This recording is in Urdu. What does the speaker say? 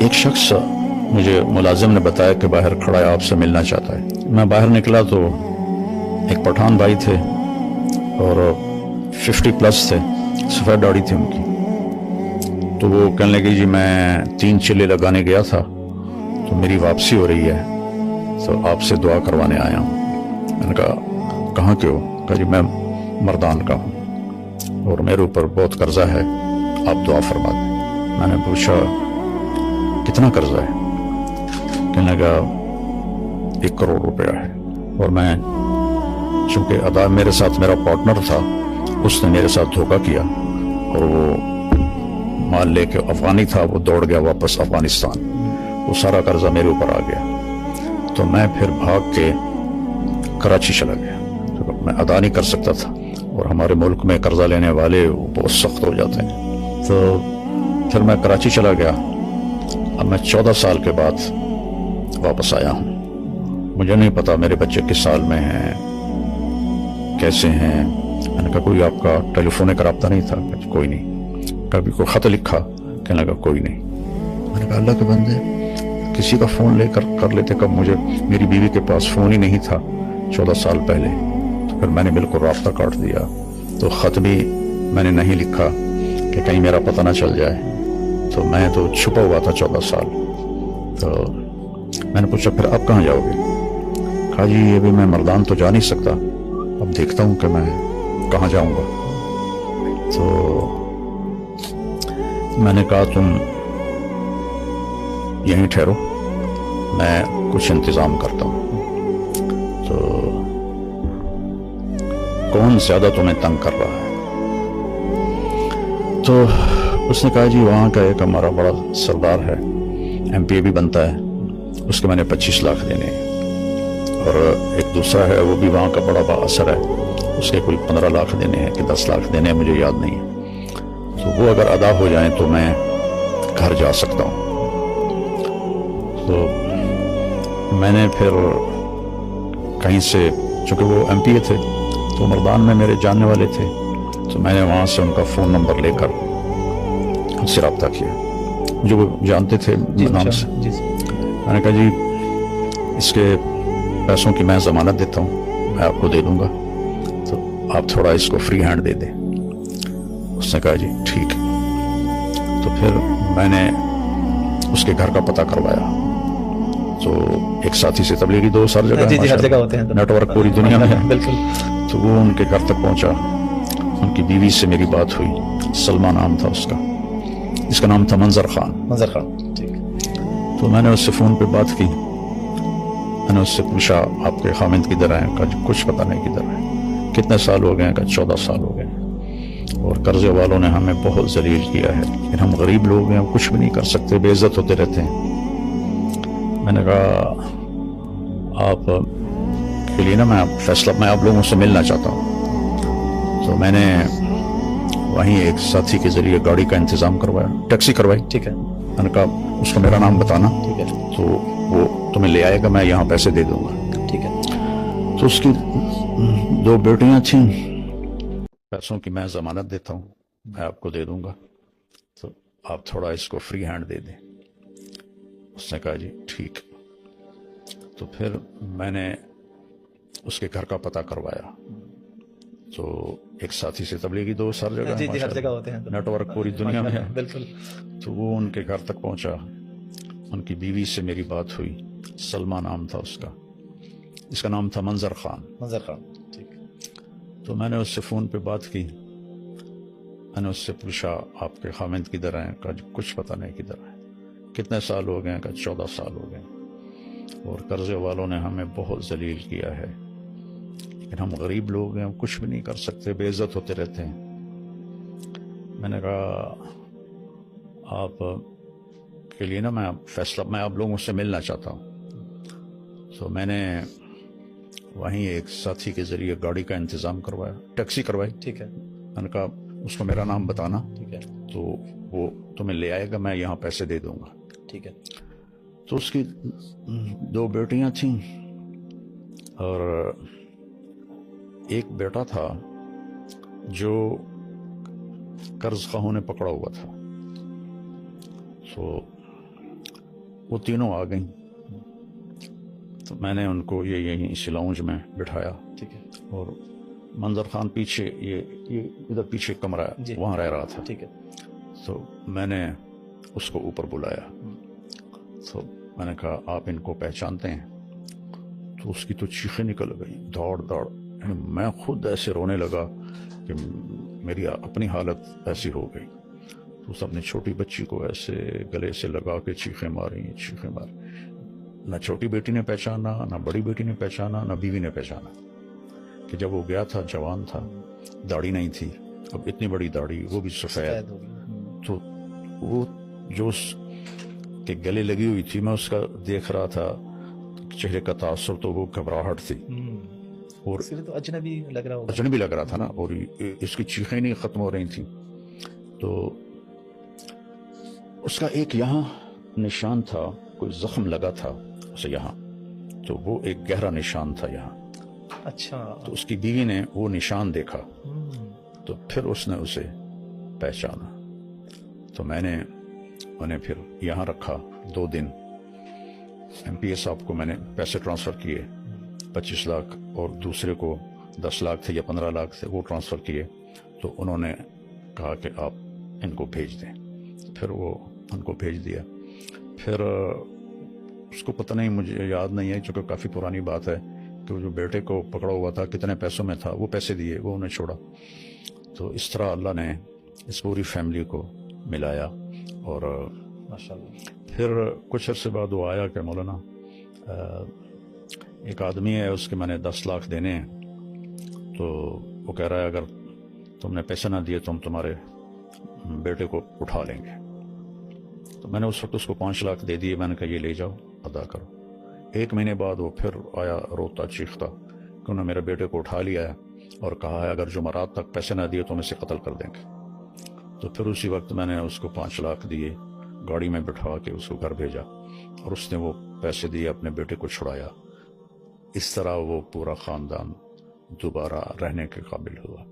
ایک شخص مجھے ملازم نے بتایا کہ باہر کھڑا ہے، آپ سے ملنا چاہتا ہے۔ میں باہر نکلا تو ایک پٹھان بھائی تھے اور 50 پلس تھے، سفید داڑھی تھی ان کی۔ تو وہ کہنے لگے جی میں 3 چلے لگانے گیا تھا تو میری واپسی ہو رہی ہے تو آپ سے دعا کروانے آیا ہوں۔ میں نے کہا کہاں کے ہو؟ کہا جی میں مردان کا ہوں اور میرے اوپر بہت قرضہ ہے، آپ دعا فرما دیں۔ میں نے پوچھا کتنا قرضہ ہے؟ کہنے لگا 1 کروڑ روپیہ ہے، اور میں چونکہ ادا میرے ساتھ میرا پارٹنر تھا، اس نے میرے ساتھ دھوکہ کیا اور وہ مال لے کے افغانی تھا، وہ دوڑ گیا واپس افغانستان، وہ سارا قرضہ میرے اوپر آ گیا۔ تو میں پھر بھاگ کے کراچی چلا گیا، میں ادا نہیں کر سکتا تھا، اور ہمارے ملک میں قرضہ لینے والے بہت سخت ہو جاتے ہیں۔ تو پھر میں کراچی چلا گیا۔ اب میں 14 سال کے بعد واپس آیا ہوں۔ مجھے نہیں پتا میرے بچے کس سال میں ہیں، کیسے ہیں۔ میں نے کہا کوئی آپ کا ٹیلی فونک رابطہ نہیں تھا؟ کوئی نہیں۔ کبھی کوئی خط لکھا؟ کہنے لگا کوئی نہیں۔ میں نے کہا اللہ کے بندے کسی کا فون لے کر لیتے، کب مجھے میری بیوی کے پاس فون ہی نہیں تھا 14 سال پہلے۔ تو پھر میں نے بالکل رابطہ کاٹ دیا۔ تو خط بھی میں نے نہیں لکھا کہ کہیں میرا پتہ نہ چل جائے، تو میں تو چھپا ہوا تھا 14 سال۔ تو میں نے پوچھا پھر آپ کہاں جاؤ گے؟ کہا جی ابھی میں مردان تو جا نہیں سکتا، اب دیکھتا ہوں کہ میں کہاں جاؤں گا۔ تو میں نے کہا تم یہیں ٹھہرو، میں کچھ انتظام کرتا ہوں۔ تو کون زیادہ تمہیں تنگ کر رہا ہے؟ تو اس نے کہا جی وہاں کا ایک ہمارا بڑا سردار ہے، MP بھی بنتا ہے، اس کے میں نے 25 لاکھ دینے ہیں، اور ایک دوسرا ہے وہ بھی وہاں کا بڑا با اثر ہے، اس کے کوئی 15 لاکھ دینے ہیں کہ 10 لاکھ دینے ہیں، مجھے یاد نہیں ہے۔ تو وہ اگر ادا ہو جائیں تو میں گھر جا سکتا ہوں۔ تو میں نے پھر کہیں سے، چونکہ وہ MP تھے تو مردان میں میرے جاننے والے تھے، تو میں نے وہاں سے ان کا فون نمبر لے کر ان سے رابطہ کیا، جو وہ جانتے تھے نام سے۔ میں نے کہا جی اس کے پیسوں کی میں ضمانت دیتا ہوں، میں آپ کو دے دوں گا، تو آپ تھوڑا اس کو فری ہینڈ دے دیں۔ اس نے کہا جی ٹھیک۔ تو پھر میں نے اس کے گھر کا پتہ کروایا، تو ایک ساتھی سے تبلیغی دوست ہر جگہ ہوتے ہیں، نیٹ ورک پوری دنیا میں ہے۔ بالکل۔ تو وہ ان کے گھر تک پہنچا، ان کی بیوی سے میری بات ہوئی، سلمہ نام تھا اس کا، اس کا نام تھا منظر خان۔ ٹھیک۔ تو میں نے اس سے فون پہ بات کی، میں نے اس سے پوچھا آپ کے خامند کدھر ہیں؟ کہا کچھ پتہ نہیں کدھر ہے۔ کتنے سال ہو گئے ہیں؟ کہا 14 سال ہو گئے ہیں، اور قرضے والوں نے ہمیں بہت ذلیل کیا ہے، لیکن ہم غریب لوگ ہیں، ہم کچھ بھی نہیں کر سکتے، بے عزت ہوتے رہتے ہیں۔ میں نے کہا آپ کے لیے نا میں فیصلہ، میں آپ لوگوں سے ملنا چاہتا ہوں۔ تو میں نے وہیں ایک ساتھی کے ذریعے گاڑی کا انتظام کروایا، ٹیکسی کروائی۔ ٹھیک ہے۔ میں نے کہا اس کو میرا نام بتانا، ٹھیک ہے، تو وہ تمہیں لے آئے گا، میں یہاں پیسے دے دوں گا۔ ٹھیک ہے۔ تو اس کی 2 بیٹیاں تھیں، پیسوں کی میں ضمانت دیتا ہوں، میں آپ کو دے دوں گا، تو آپ تھوڑا اس کو فری ہینڈ دے دیں۔ اس نے کہا جی ٹھیک۔ تو پھر میں نے اس کے گھر کا پتہ کروایا، تو ایک ساتھی سے تبلیغی دوست ہر جگہ ہوتے ہیں، نیٹ ورک پوری دنیا میں ہے۔ بالکل۔ تو وہ ان کے گھر تک پہنچا، ان کی بیوی سے میری بات ہوئی، سلمہ نام تھا اس کا، اس کا نام تھا منظر خان۔ ٹھیک۔ تو میں نے اس سے فون پہ بات کی، میں نے اس سے پوچھا آپ کے خامند کدھر ہیں؟ کہا کچھ پتہ نہیں کدھر ہے۔ کتنے سال ہو گئے ہیں؟ کہا 14 سال ہو گئے، اور قرضے والوں نے ہمیں بہت ذلیل کیا ہے، لیکن ہم غریب لوگ ہیں، ہم کچھ بھی نہیں کر سکتے، بے عزت ہوتے رہتے ہیں۔ میں نے کہا آپ کے لیے نا میں فیصلہ، میں آپ لوگوں سے ملنا چاہتا ہوں۔ تو میں نے وہیں ایک ساتھی کے ذریعے گاڑی کا انتظام کروایا، ٹیکسی کروائی۔ ٹھیک ہے۔ میں نے کہا اس کو میرا نام بتانا، ٹھیک ہے، تو وہ تمہیں لے آئے گا، میں یہاں پیسے دے دوں گا۔ ٹھیک ہے۔ تو اس کی 2 بیٹیاں تھیں، اور ایک بیٹا تھا جو قرض خواہوں نے پکڑا ہوا تھا۔ تو وہ تینوں آ گئیں. تو میں نے ان کو یہیں اسی لاؤنج میں بٹھایا. ٹھیک ہے. اور منظر خان پیچھے یہ ادھر پیچھے کمرہ ہے, وہاں رہ رہا تھا. ٹھیک ہے. تو میں نے اس کو اوپر بلایا. تو میں نے کہا آپ ان کو پہچانتے ہیں؟ تو اس کی تو چیخیں نکل گئی, دوڑ دوڑ. میں خود ایسے رونے لگا کہ میری اپنی حالت ایسی ہو گئی. تو اس اپنی چھوٹی بچی کو ایسے گلے سے لگا کے چیخیں ماری. نہ چھوٹی بیٹی نے پہچانا, نہ بڑی بیٹی نے پہچانا, نہ بیوی نے پہچانا کہ جب وہ گیا تھا جوان تھا, داڑھی نہیں تھی, اب اتنی بڑی داڑھی, وہ بھی سفید. تو وہ جو اس کے گلے لگی ہوئی تھی, میں اس کا دیکھ رہا تھا چہرے کا تاثر, تو وہ گھبراہٹ تھی اور تو اجنبی لگ رہا ہوگا. اجنبی لگ رہا تھا نا, اور اس کی چیخیں نہیں ختم ہو رہی تھیں. تو اس کا ایک یہاں نشان تھا, کوئی زخم لگا تھا اسے یہاں, تو وہ ایک گہرا نشان تھا یہاں. اچھا. تو اس کی بیوی نے وہ نشان دیکھا, تو پھر اس نے اسے پہچانا. تو میں نے انہیں پھر یہاں رکھا 2 دن. ایم پی اے صاحب کو میں نے پیسے ٹرانسفر کیے 25 لاکھ, اور دوسرے کو 10 لاکھ تھے یا 15 لاکھ تھے, وہ ٹرانسفر کیے. تو انہوں نے کہا کہ آپ ان کو بھیج دیں. پھر وہ ان کو بھیج دیا. پھر اس کو پتہ نہیں, مجھے یاد نہیں ہے چونکہ کافی پرانی بات ہے, کہ وہ جو بیٹے کو پکڑا ہوا تھا کتنے پیسوں میں تھا, وہ پیسے دیے, وہ انہیں چھوڑا. تو اس طرح اللہ نے اس پوری فیملی کو ملایا. اور ماشاءاللہ پھر کچھ عرصے بعد وہ آیا کہ مولانا ایک آدمی ہے, اس کے میں نے 10 لاکھ دینے ہیں, تو وہ کہہ رہا ہے اگر تم نے پیسے نہ دیے تو ہم تمہارے بیٹے کو اٹھا لیں گے. تو میں نے اس وقت اس کو 5 لاکھ دے دیے. میں نے کہا یہ لے جاؤ, ادا کرو. 1 مہینے بعد وہ پھر آیا روتا چیختا کہ انہوں نے میرے بیٹے کو اٹھا لیا ہے اور کہا ہے اگر جمعرات تک پیسے نہ دیے تو ہم اسے قتل کر دیں گے. تو پھر اسی وقت میں نے اس کو 5 لاکھ دیے, گاڑی میں بٹھا کے اس کو گھر بھیجا, اور اس نے وہ پیسے دیے, اپنے بیٹے کو چھڑایا. اس طرح وہ پورا خاندان دوبارہ رہنے کے قابل ہوا.